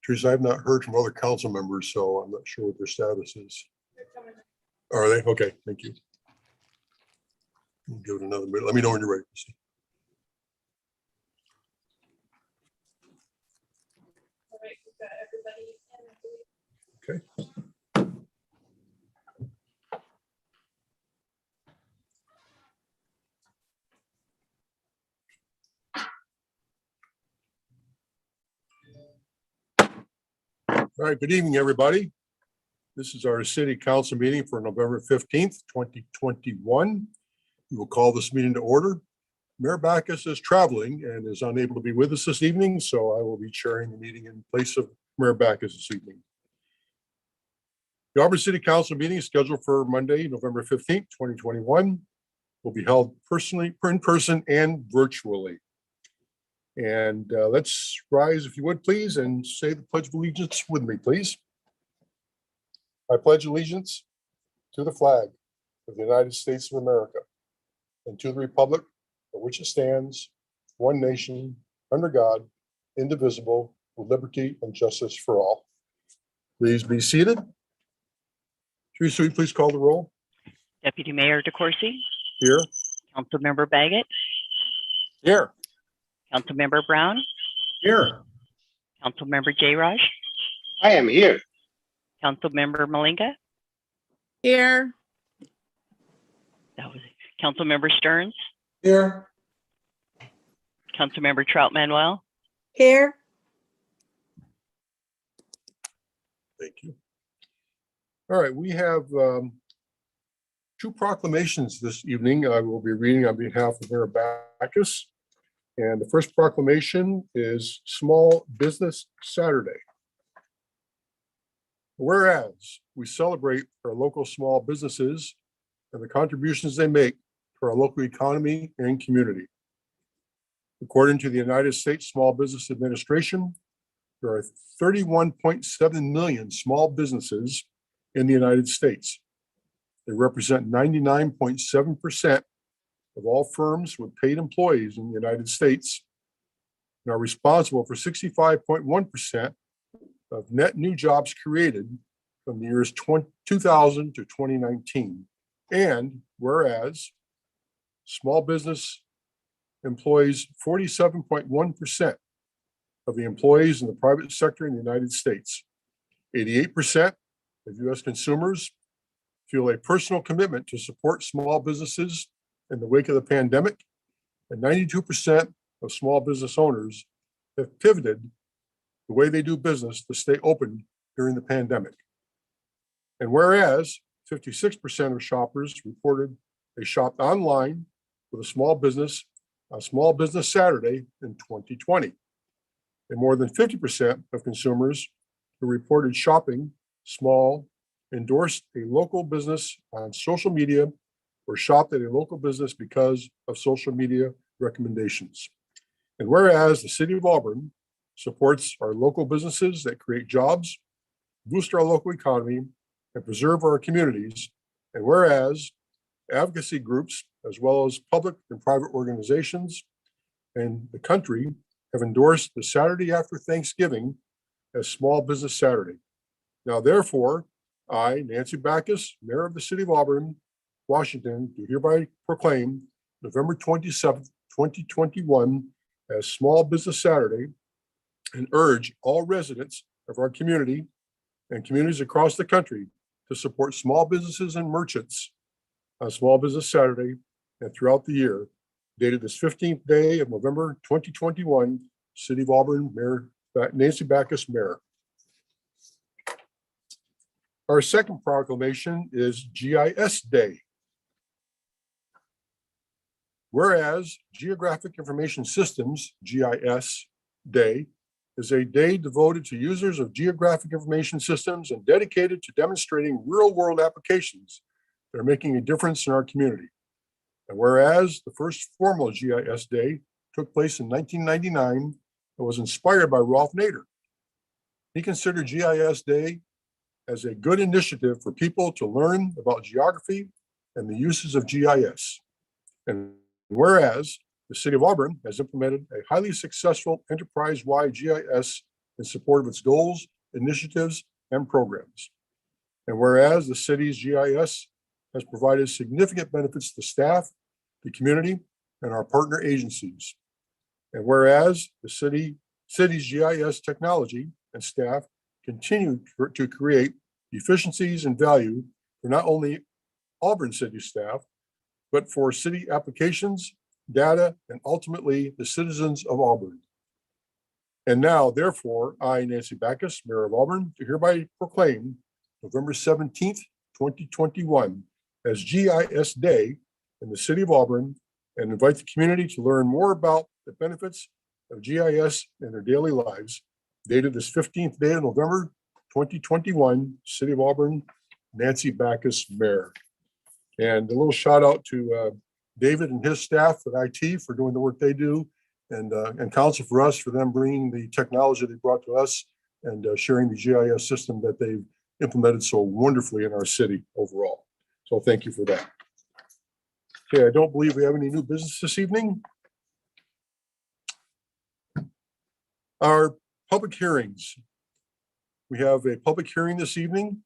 Teresa, I've not heard from other council members, so I'm not sure what their status is. Are they? Okay, thank you. We'll give it another minute. Let me know when you're ready. All right, we've got everybody in. Okay. All right, good evening, everybody. This is our city council meeting for November 15th, 2021. We will call this meeting to order. Mayor Backus is traveling and is unable to be with us this evening, so I will be chairing the meeting in place of Mayor Backus this evening. The Auburn City Council meeting is scheduled for Monday, November 15th, 2021. Will be held in person and virtually. And let's rise, if you would, please, and say the Pledge of Allegiance with me, please. I pledge allegiance to the flag of the United States of America and to the republic for which it stands, one nation, under God, indivisible, with liberty and justice for all. Please be seated. Teresa, will you please call the roll? Deputy Mayor DeCoursey. Here. Councilmember Baggett. Here. Councilmember Brown. Here. Councilmember J. Raj. I am here. Councilmember Malinga. Here. That was it. Councilmember Stearns. Here. Councilmember Trout Manuel. Here. Thank you. All right, we have two proclamations this evening I will be reading on behalf of Mayor Backus. And the first proclamation is Small Business Saturday. Whereas we celebrate our local small businesses and the contributions they make to our local economy and community. According to the United States Small Business Administration, there are 31.7 million small businesses in the United States. They represent 99.7% of all firms with paid employees in the United States and are responsible for 65.1% of net new jobs created from the years 2000 to 2019. And whereas small business employs 47.1% of the employees in the private sector in the United States, 88% of U.S. consumers feel a personal commitment to support small businesses in the wake of the pandemic, and 92% of small business owners have pivoted the way they do business to stay open during the pandemic. And whereas 56% of shoppers reported they shopped online with a small business on Small Business Saturday in 2020. And more than 50% of consumers who reported shopping small endorsed a local business on social media or shopped at a local business because of social media recommendations. And whereas the city of Auburn supports our local businesses that create jobs, boost our local economy, and preserve our communities, and whereas advocacy groups, as well as public and private organizations in the country, have endorsed the Saturday after Thanksgiving as Small Business Saturday. Now, therefore, I, Nancy Backus, Mayor of the City of Auburn, Washington, do hereby proclaim November 27th, 2021 as Small Business Saturday and urge all residents of our community and communities across the country to support small businesses and merchants on Small Business Saturday and throughout the year, dated this 15th day of November 2021, City of Auburn, Mayor Nancy Backus, Mayor. Our second proclamation is GIS Day. Whereas Geographic Information Systems, GIS Day, is a day devoted to users of geographic information systems and dedicated to demonstrating real-world applications that are making a difference in our community. And whereas the first formal GIS Day took place in 1999 and was inspired by Ralph Nader, he considered GIS Day as a good initiative for people to learn about geography and the uses of GIS. And whereas the City of Auburn has implemented a highly successful enterprise-wide GIS in support of its goals, initiatives, and programs. And whereas the city's GIS has provided significant benefits to staff, the community, and our partner agencies. And whereas the city's GIS technology and staff continue to create efficiencies and value for not only Auburn city staff, but for city applications, data, and ultimately the citizens of Auburn. And now, therefore, I, Nancy Backus, Mayor of Auburn, do hereby proclaim November 17th, 2021 as GIS Day in the city of Auburn and invite the community to learn more about the benefits of GIS in their daily lives. Dated this 15th day of November, 2021, City of Auburn, Nancy Backus, Mayor. And a little shout out to David and his staff at IT for doing the work they do, and council for us for them bringing the technology they brought to us and sharing the GIS system that they've implemented so wonderfully in our city overall. So thank you for that. Okay, I don't believe we have any new business this evening. Our public hearings. We have a public hearing this evening,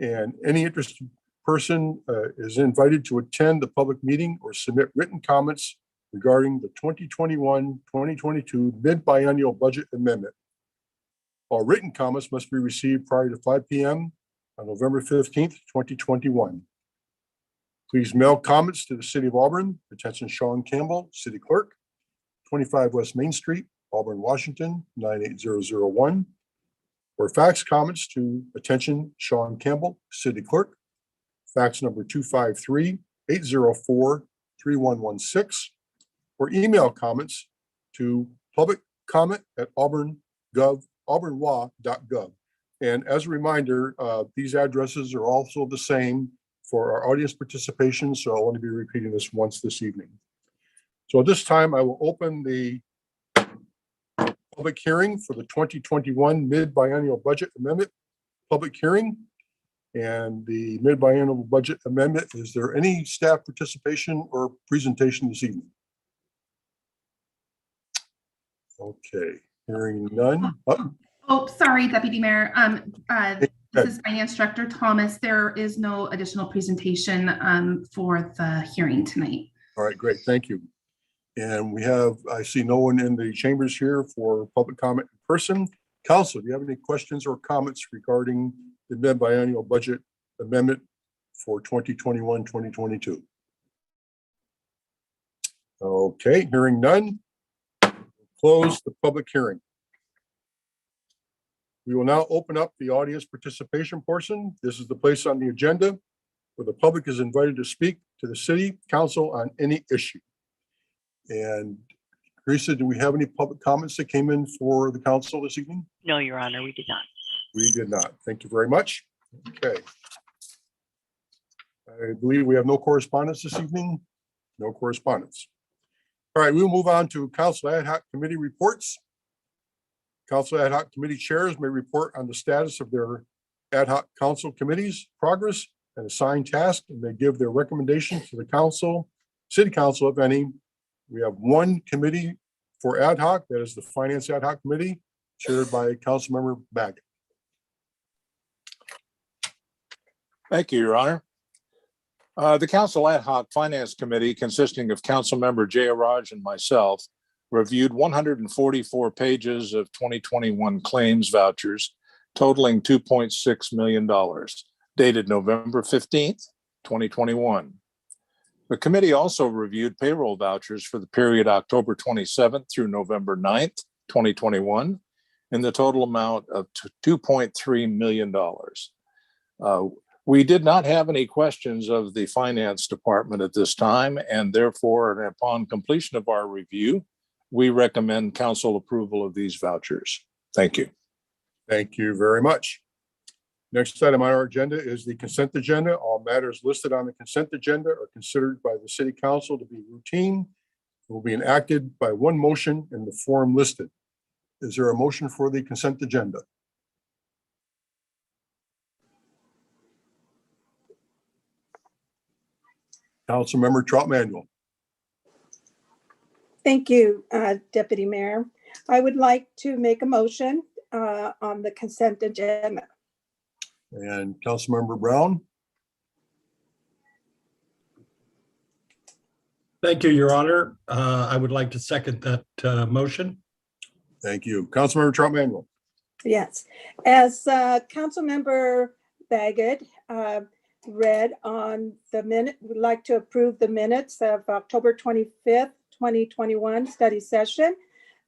and any interested person is invited to attend the public meeting or submit written comments regarding the 2021-2022 mid-biennial budget amendment. All written comments must be received prior to 5 p.m. on November 15th, 2021. Please mail comments to the City of Auburn, attention Sean Campbell, City Clerk, 25 West Main Street, Auburn, Washington, 98001. Or fax comments to attention Sean Campbell, City Clerk, fax number 253-804-3116. Or email comments to publiccomment@auburnwa.gov. And as a reminder, these addresses are also the same for our audience participation, so I want to be repeating this once this evening. So at this time, I will open the public hearing for the 2021 mid-biennial budget amendment public hearing. And the mid-biennial budget amendment, is there any staff participation or presentation this evening? Okay, hearing none. Oh, sorry, Deputy Mayor. This is Finance Director Thomas. There is no additional presentation for the hearing tonight. All right, great, thank you. And we have, I see no one in the chambers here for public comment in person. Council, do you have any questions or comments regarding the mid-biennial budget amendment for 2021-2022? Okay, hearing none. Close the public hearing. We will now open up the audience participation portion. This is the place on the agenda where the public is invited to speak to the city council on any issue. And Teresa, do we have any public comments that came in for the council this evening? No, Your Honor, we did not. We did not. Thank you very much. Okay. I believe we have no correspondence this evening. No correspondence. All right, we'll move on to council ad hoc committee reports. Council ad hoc committee chairs may report on the status of their ad hoc council committees, progress, and assigned tasks, and they give their recommendations to the council, city council, if any. We have one committee for ad hoc, that is the Finance Ad Hoc Committee, chaired by Councilmember Baggett. Thank you, Your Honor. The Council Ad Hoc Finance Committee, consisting of Councilmember Jayraj and myself, reviewed 144 pages of 2021 claims vouchers totaling $2.6 million, dated November 15th, 2021. The committee also reviewed payroll vouchers for the period October 27th through November 9th, 2021, in the total amount of $2.3 million. We did not have any questions of the finance department at this time, and therefore, upon completion of our review, we recommend council approval of these vouchers. Thank you. Thank you very much. Next item on our agenda is the consent agenda. All matters listed on the consent agenda are considered by the city council to be routine, will be enacted by one motion in the form listed. Is there a motion for the consent agenda? Councilmember Trout-Manuel. Thank you, Deputy Mayor. I would like to make a motion on the consent agenda. And Councilmember Brown. Thank you, Your Honor. I would like to second that motion. Thank you. Councilmember Trump Manuel. Yes, as Councilmember Baggett read on the minute, would like to approve the minutes of October 25th, 2021 study session,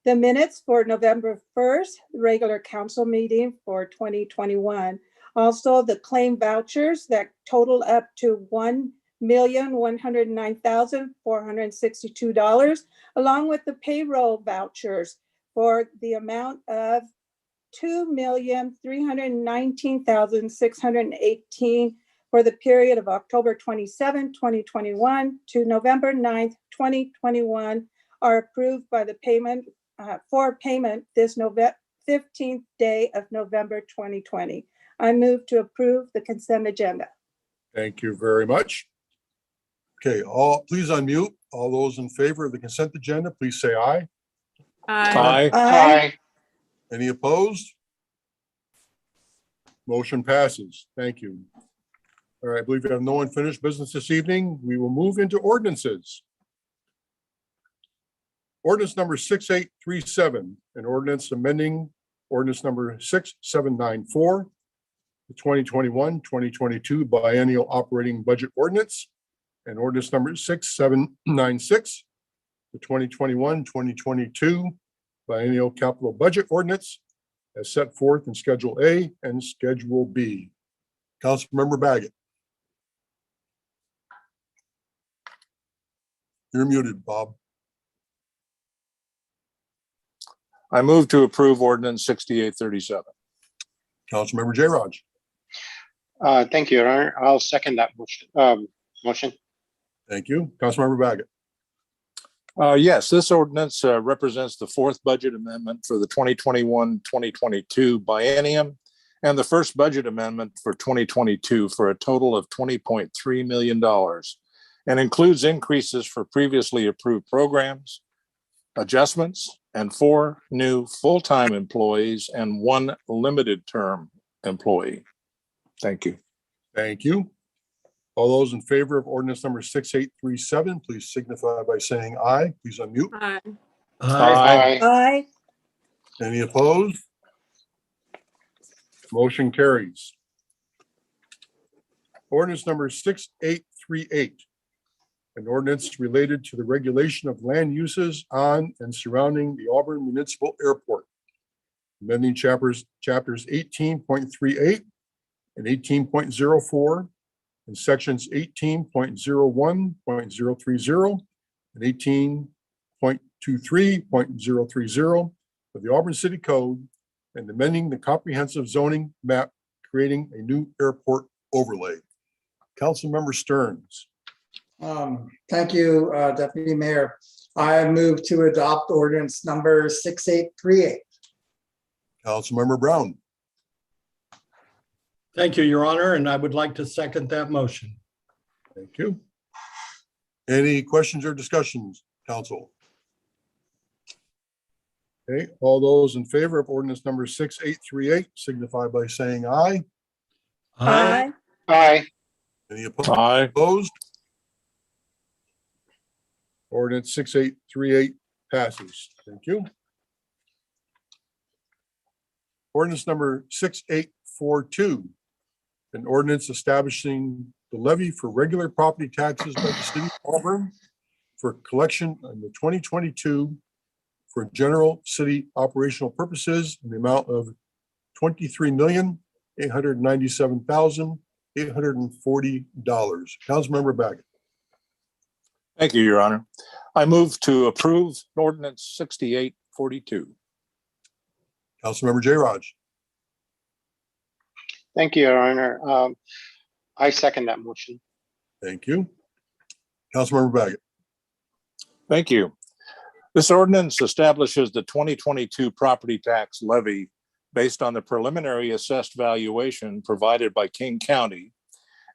the minutes for November 1st, regular council meeting for 2021. Also, the claim vouchers that total up to $1,109,462, along with the payroll vouchers for the amount of $2,319,618 for the period of October 27, 2021 to November 9th, 2021 are approved by the payment for payment this November 15th day of November 2020. I move to approve the consent agenda. Thank you very much. Okay, please unmute. All those in favor of the consent agenda, please say aye. Aye. Aye. Any opposed? Motion passes. Thank you. All right, I believe we have no unfinished business this evening. We will move into ordinances. Ordinance number 6837, an ordinance amending ordinance number 6794, the 2021-2022 biennial operating budget ordinance, and ordinance number 6796, the 2021-2022 biennial capital budget ordinance as set forth in Schedule A and Schedule B. Councilmember Baggett. You're muted, Bob. I move to approve ordinance 6837. Councilmember J. Raj. Thank you, Your Honor. I'll second that motion. Motion. Thank you. Councilmember Baggett. Yes, this ordinance represents the fourth budget amendment for the 2021-2022 biennium and the first budget amendment for 2022 for a total of $20.3 million and includes increases for previously approved programs, adjustments, and 4 new full-time employees and 1 limited-term employee. Thank you. Thank you. All those in favor of ordinance number 6837, please signify by saying aye. Please unmute. Aye. Aye. Aye. Any opposed? Motion carries. Ordinance number 6838, an ordinance related to the regulation of land uses on and surrounding the Auburn Municipal Airport, amending chapters 18.38 and 18.04 and sections 18.01.030 and 18.23.030 of the Auburn City Code and amending the comprehensive zoning map, creating a new airport overlay. Councilmember Stearns. Thank you, Deputy Mayor. I move to adopt ordinance number 6838. Councilmember Brown. Thank you, Your Honor, and I would like to second that motion. Thank you. Any questions or discussions, council? Okay, all those in favor of ordinance number 6838 signify by saying aye. Aye. Aye. Any opposed? Aye. Ordinance 6838 passes. Thank you. Ordinance number 6842, an ordinance establishing the levy for regular property taxes by the city of Auburn for collection in the 2022 for general city operational purposes in the amount of $23,897,840. Councilmember Baggett. Thank you, Your Honor. I move to approve ordinance 6842. Councilmember J. Raj. Thank you, Your Honor. I second that motion. Thank you. Councilmember Baggett. Thank you. This ordinance establishes the 2022 property tax levy based on the preliminary assessed valuation provided by King County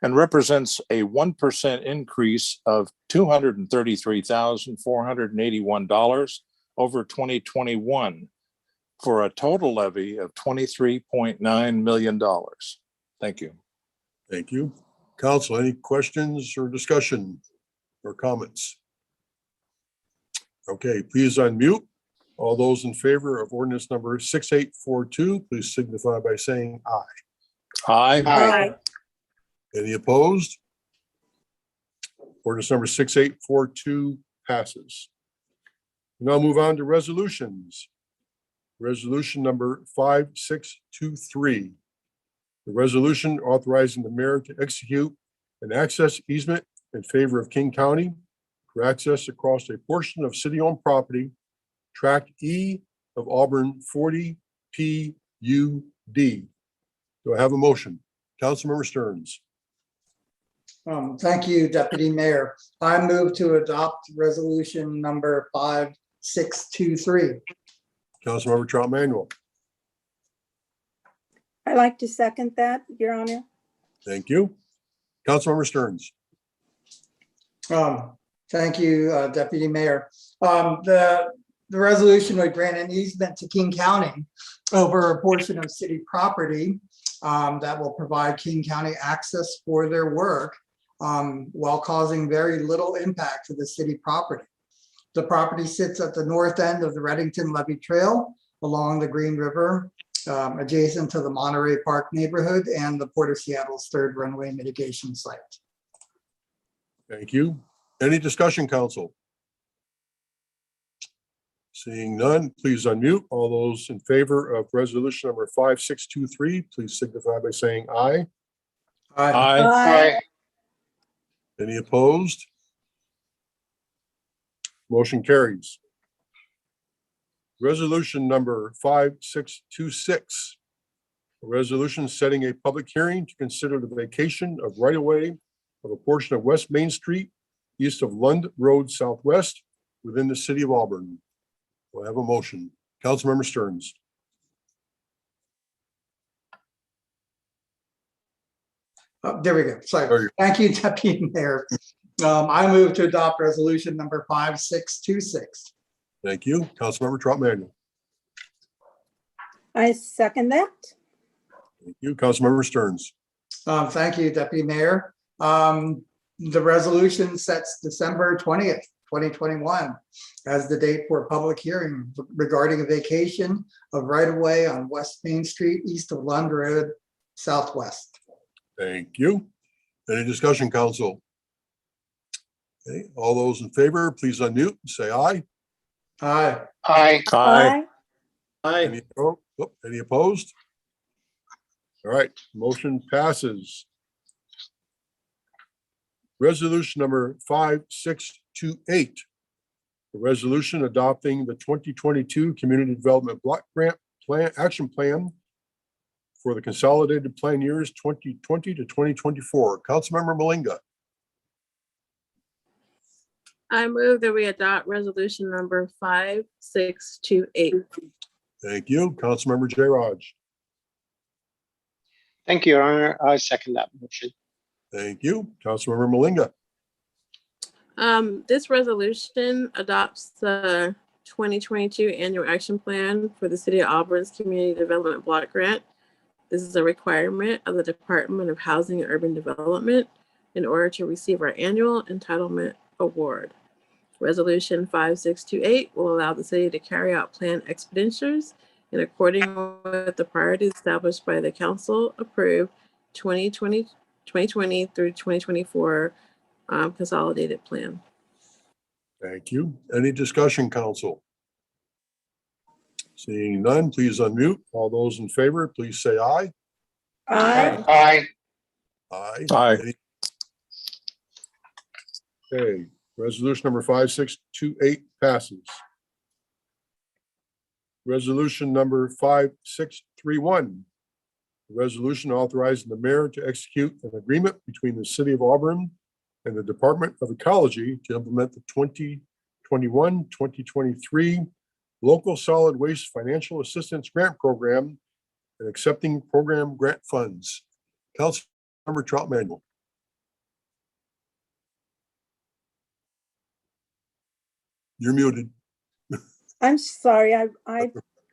and represents a 1% increase of $233,481 over 2021 for a total levy of $23.9 million. Thank you. Thank you. Council, any questions or discussion or comments? Okay, please unmute. All those in favor of ordinance number 6842, please signify by saying aye. Aye. Aye. Any opposed? Ordinance number 6842 passes. Now move on to resolutions. Resolution number 5623. The resolution authorizing the mayor to execute an access easement in favor of King County for access across a portion of city-owned property, Tract E of Auburn 40 PUD. Do I have a motion? Councilmember Stearns. Thank you, Deputy Mayor. I move to adopt resolution number 5623. Councilmember Trout Manuel. I'd like to second that, Your Honor. Thank you. Councilmember Stearns. Thank you, Deputy Mayor. The resolution would grant an easement to King County over a portion of city property that will provide King County access for their work while causing very little impact to the city property. The property sits at the north end of the Reddington Levee Trail along the Green River, adjacent to the Monterey Park neighborhood and the Port of Seattle's third runway mitigation site. Thank you. Any discussion, council? Seeing none, please unmute. All those in favor of resolution number 5623, please signify by saying aye. Aye. Aye. Any opposed? Motion carries. Resolution number 5626. A resolution setting a public hearing to consider the vacation of right-of-way of a portion of West Main Street, east of Lund Road Southwest, within the city of Auburn. Do I have a motion? Councilmember Stearns. There we go. There Sorry. you Thank you, Deputy Mayor. I move to adopt resolution number 5626. Thank you. Councilmember Trout Manuel. I second that. Thank you. Councilmember Stearns. Thank you, Deputy Mayor. The resolution sets December 20th, 2021 as the date for a public hearing regarding a vacation of right-of-way on West Main Street, east of Lund Road, Southwest. Thank you. Any discussion, council? Okay, all those in favor, please unmute and say aye. Aye. Aye. Aye. Any any opposed? All right, motion passes. Resolution number 5628. The resolution adopting the 2022 Community Development Block Grant Plan Action Plan for the consolidated plan years 2020 to 2024. Councilmember Malinga. I move that we adopt resolution number 5628. Thank you. Councilmember J. Raj. Thank you, Your Honor. I second that motion. Thank you. Councilmember Malinga. This resolution adopts the 2022 annual action plan for the City of Auburn's Community Development Block Grant. This is a requirement of the Department of Housing and Urban Development in order to receive our annual entitlement award. Resolution 5628 will allow the city to carry out planned expenditures in accordance with the priorities established by the council approved 2020 through 2024 consolidated plan. Thank you. Any discussion, council? Seeing none, please unmute. All those in favor, please say aye. Aye. Aye. Aye. Aye. Okay, resolution number 5628 passes. Resolution number 5631. Resolution authorizing the mayor to execute an agreement between the city of Auburn and the Department of Ecology to implement the 2021-2023 Local Solid Waste Financial Assistance Grant Program and accepting program grant funds. Councilmember Trout Manuel. You're muted. I'm sorry, I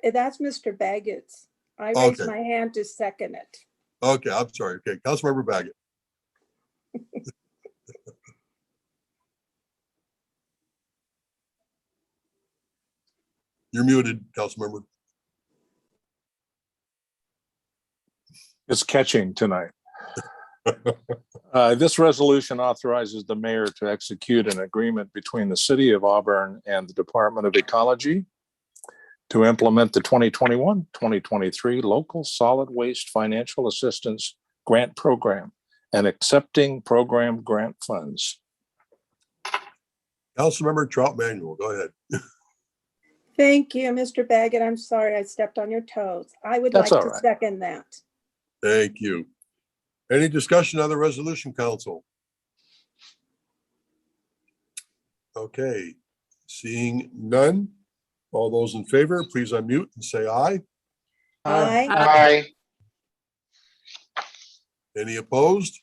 That's Mr. Baggett's. I raised Okay. my hand to second it. Okay, I'm sorry. Okay, Councilmember Baggett. You're muted, Councilmember. It's catching tonight. This resolution authorizes the mayor to execute an agreement between the city of Auburn and the Department of Ecology to implement the 2021-2023 local solid waste financial assistance grant program and accepting program grant funds. Councilmember Trout Manuel, go ahead. Thank you, Mr. Baggett. I'm sorry I stepped on your toes. I would That's like all to right. second that. Thank you. Any discussion on the resolution, council? Okay, seeing none. All those in favor, please unmute and say aye. Aye. Aye. Any opposed?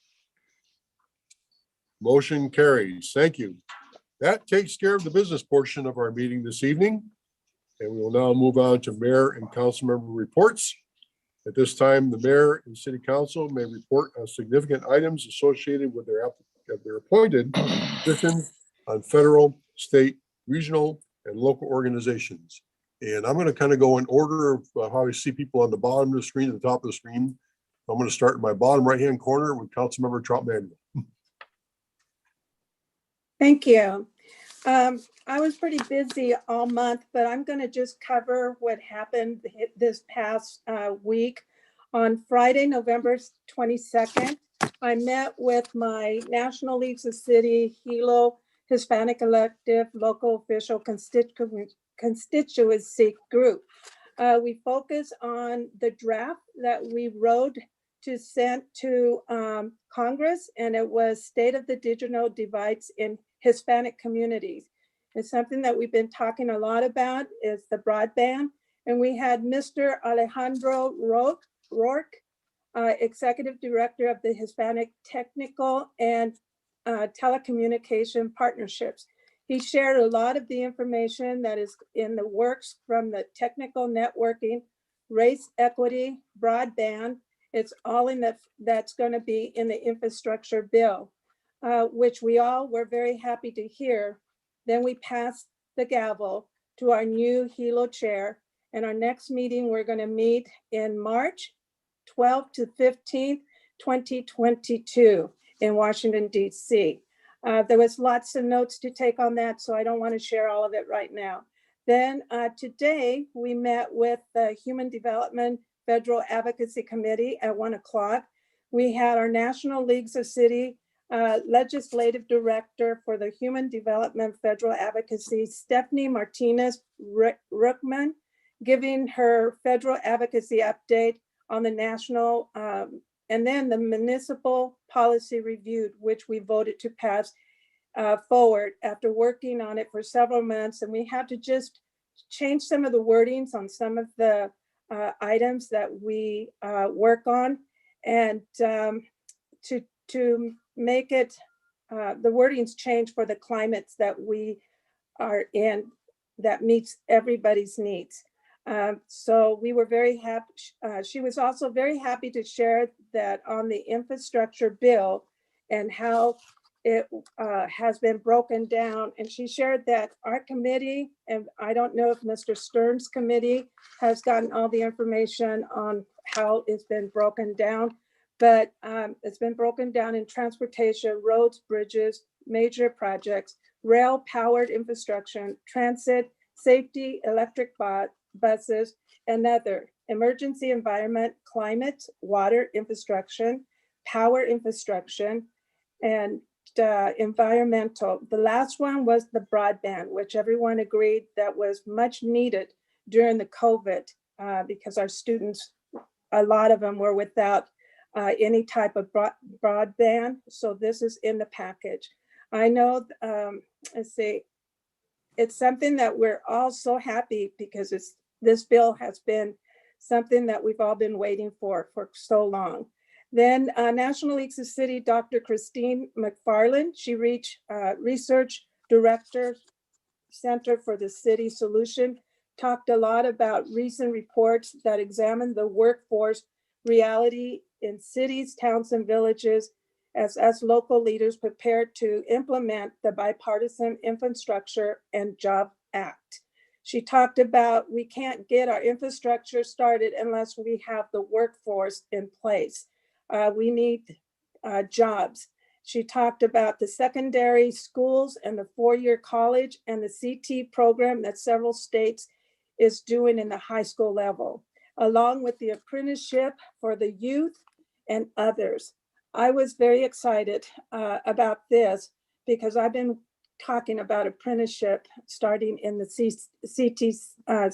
Motion carries. Thank you. That takes care of the business portion of our meeting this evening. And we will now move on to mayor and council member reports. At this time, the mayor and city council may report on significant items associated with their appointed positions on federal, state, regional, and local organizations. And I'm going to kind of go in order of how I see people on the bottom of the screen, at the top of the screen. I'm going to start in my bottom right-hand corner with Councilmember Trout Manuel. Thank you. I was pretty busy all month, but I'm going to just cover what happened this past week. On Friday, November 22nd, I met with my National Leagues of City, HELO, Hispanic Elective, Local Official Constituency Group. We focus on the draft that we wrote to send to Congress, and it was State of the Digital Divides in Hispanic Communities. It's something that we've been talking a lot about is the broadband. And we had Mr. Alejandro Rourke, Executive Director of the Hispanic Technical and Telecommunication Partnerships. He shared a lot of the information that is in the works from the technical networking, race equity, broadband. It's all in that's going to be in the infrastructure bill, which we all were very happy to hear. Then we passed the gavel to our new HELO chair. And our next meeting, we're going to meet in March 12th to 15th, 2022 in Washington, D.C. There was lots of notes to take on that, so I don't want to share all of it right now. Then today, we met with the Human Development Federal Advocacy Committee at 1 o'clock. We had our National Leagues of City Legislative Director for the Human Development Federal Advocacy, Stephanie Martinez Rookman, giving her federal advocacy update on the national, and then the municipal policy review, which we voted to pass forward after working on it for several months. And we had to just change some of the wordings on some of the items that we work on, and to make it, the wordings change for the climates that we are in that meets everybody's needs. So we were very happy. She was also very happy to share that on the infrastructure bill and how it has been broken down. And she shared that our committee, and I don't know if Mr. Stern's committee has gotten all the information on how it's been broken down, but it's been broken down in transportation, roads, bridges, major projects, rail powered infrastructure, transit, safety, electric buses, and other emergency environment, climate, water infrastructure, power infrastructure, and environmental. The last one was the broadband, which everyone agreed that was much needed during the COVID because our students, a lot of them were without any type of broadband. So this is in the package. I know, let's see, it's something that we're all so happy because this bill has been something that we've all been waiting for so long. Then National Leagues of City, Dr. Christine McFarland, she reached Research Director Center for the City Solution talked a lot about recent reports that examine the workforce reality in cities, towns, and villages as local leaders prepare to implement the Bipartisan Infrastructure and Job Act. She talked about we can't get our infrastructure started unless we have the workforce in place. We need jobs. She talked about the secondary schools and the four-year college and the CT program that several states is doing in the high school level, along with the apprenticeship for the youth and others. I was very excited about this because I've been talking about apprenticeship starting in the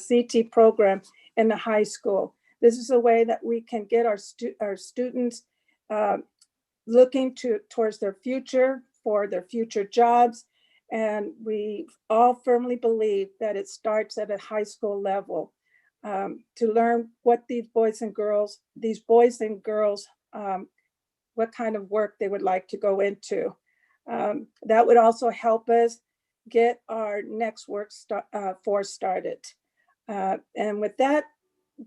CT program in the high school. This is a way that we can get our students looking towards their future, for their future jobs. And we all firmly believe that it starts at a high school level to learn what these boys and girls, what kind of work they would like to go into. That would also help us get our next workforce started. And with that,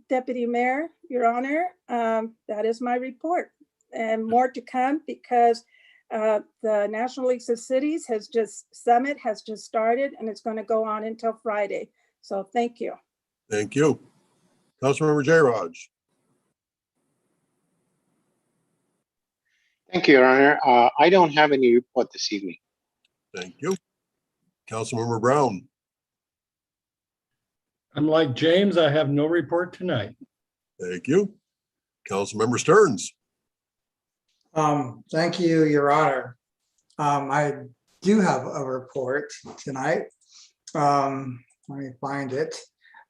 Deputy Mayor, Your Honor, that is my report. And more to come because the National League of Cities Summit has just started and it's going to go on until Friday. So thank you. Thank you. Councilmember Jayraj. Thank you, Your Honor. I don't have any report this evening. Thank you. Councilmember Brown. Unlike James, I have no report tonight. Thank you. Councilmember Stearns. Thank you, Your Honor. I do have a report tonight. Let me find it.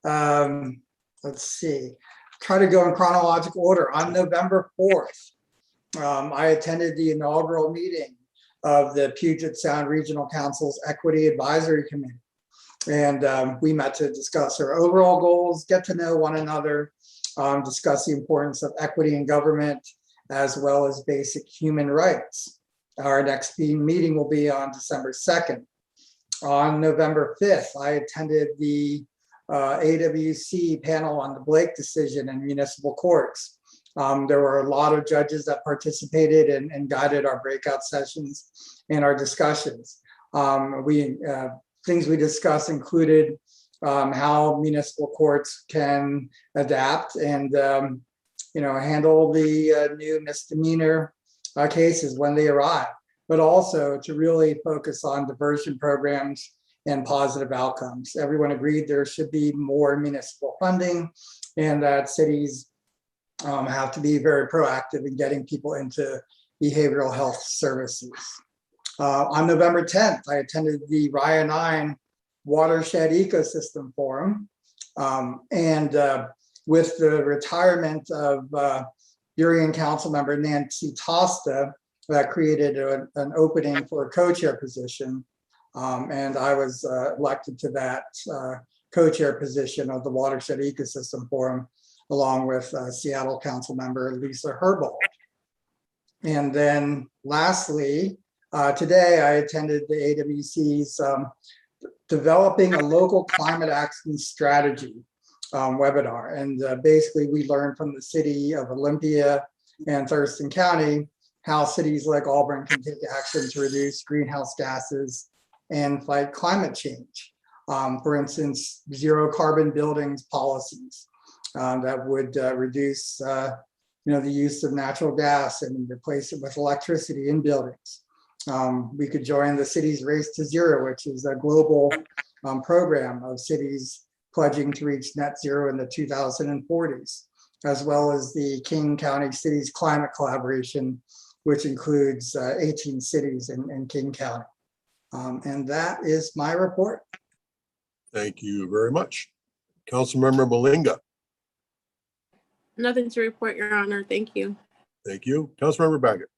Let's see. Try to go in chronological order. On November 4th, I attended the inaugural meeting of the Puget Sound Regional Council's Equity Advisory Committee. And we met to discuss our overall goals, get to know one another, discuss the importance of equity in government, as well as basic human rights. Our next meeting will be on December 2nd. On November 5th, I attended the AWC panel on the Blake decision in municipal courts. There were a lot of judges that participated and guided our breakout sessions and our discussions. Things we discussed included how municipal courts can adapt and handle the new misdemeanor cases when they arrive, but also to really focus on diversion programs and positive outcomes. Everyone agreed there should be more municipal funding and that cities have to be very proactive in getting people into behavioral health services. On November 10th, I attended the Ryan 9 Watershed Ecosystem Forum. With the retirement of Burien Council member Nancy Tosta, that created an opening for a co-chair position. And I was elected to that co-chair position of the Watershed Ecosystem Forum, along with Seattle Council member Lisa Herbold. And then lastly, today I attended the AWC's Developing a Local Climate Action Strategy webinar. And basically we learned from the city of Olympia and Thurston County how cities like Auburn can take action to reduce greenhouse gases and fight climate change. For instance, zero carbon buildings policies that would reduce the use of natural gas and replace it with electricity in buildings. We could join the city's Race to Zero, which is a global program of cities pledging to reach net zero in the 2040s, as well as the King County Cities Climate Collaboration, which includes 18 cities in King County. And that is my report. Thank you very much. Councilmember Malinga. Nothing to report, Your Honor. Thank you. Thank you. Councilmember Baggett.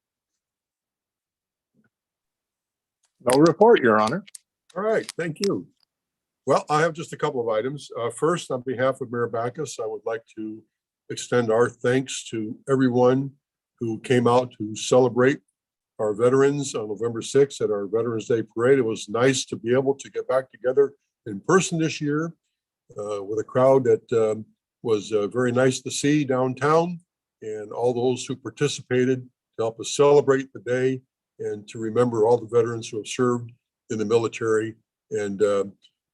No report, Your Honor. All right, thank you. Well, I have just a couple of items. First, on behalf of Mayor Backus, I would like to extend our thanks to everyone who came out to celebrate our veterans on November 6th at our Veterans Day Parade. It was nice to be able to get back together in person this year with a crowd that was very nice to see downtown, and all those who participated to help us celebrate the day and to remember all the veterans who have served in the military. And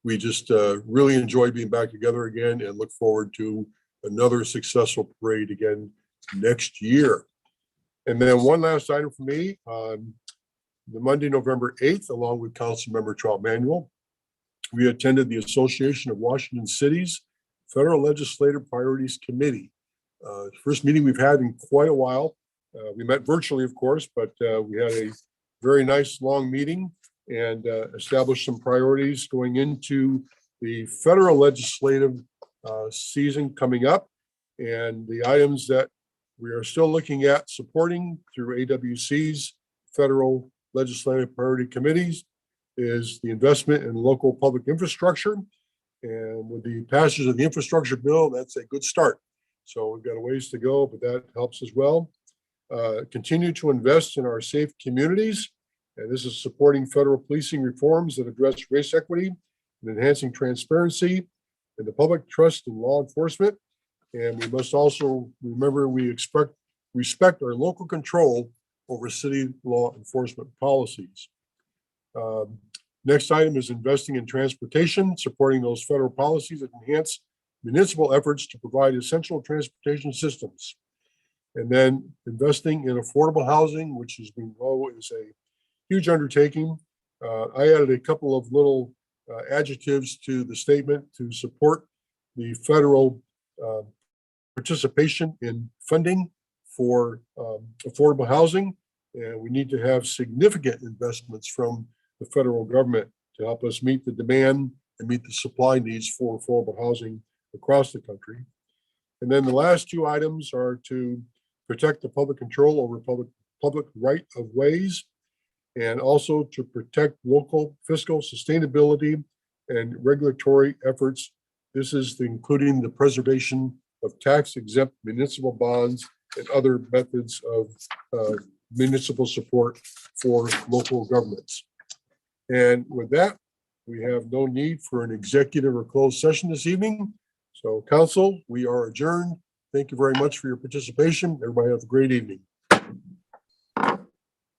we just really enjoyed being back together again and look forward to another successful parade again next year. And then one last item for me, the Monday, November 8th, along with Councilmember Trout Manuel, we attended the Association of Washington Cities Federal Legislative Priorities Committee. First meeting we've had in quite a while. We met virtually, of course, but we had a very nice long meeting and established some priorities going into the federal legislative season coming up. And the items that we are still looking at supporting through AWC's federal legislative priority committees is the investment in local public infrastructure. And with the passage of the infrastructure bill, that's a good start. So we've got a ways to go, but that helps as well. Continue to invest in our safe communities. And this is supporting federal policing reforms that address race equity and enhancing transparency and the public trust in law enforcement. And we must also remember we respect our local control over city law enforcement policies. Next item is investing in transportation, supporting those federal policies that enhance municipal efforts to provide essential transportation systems. And then investing in affordable housing, which has been low, is a huge undertaking. I added a couple of little adjectives to the statement to support the federal participation in funding for affordable housing. And we need to have significant investments from the federal government to help us meet the demand and meet the supply needs for affordable housing across the country. And then the last two items are to protect the public control over public right of ways, and also to protect local fiscal sustainability and regulatory efforts. This is including the preservation of tax exempt municipal bonds and other methods of municipal support for local governments. And with that, we have no need for an executive or closed session this evening. So council, we are adjourned. Thank you very much for your participation. Everybody have a great evening.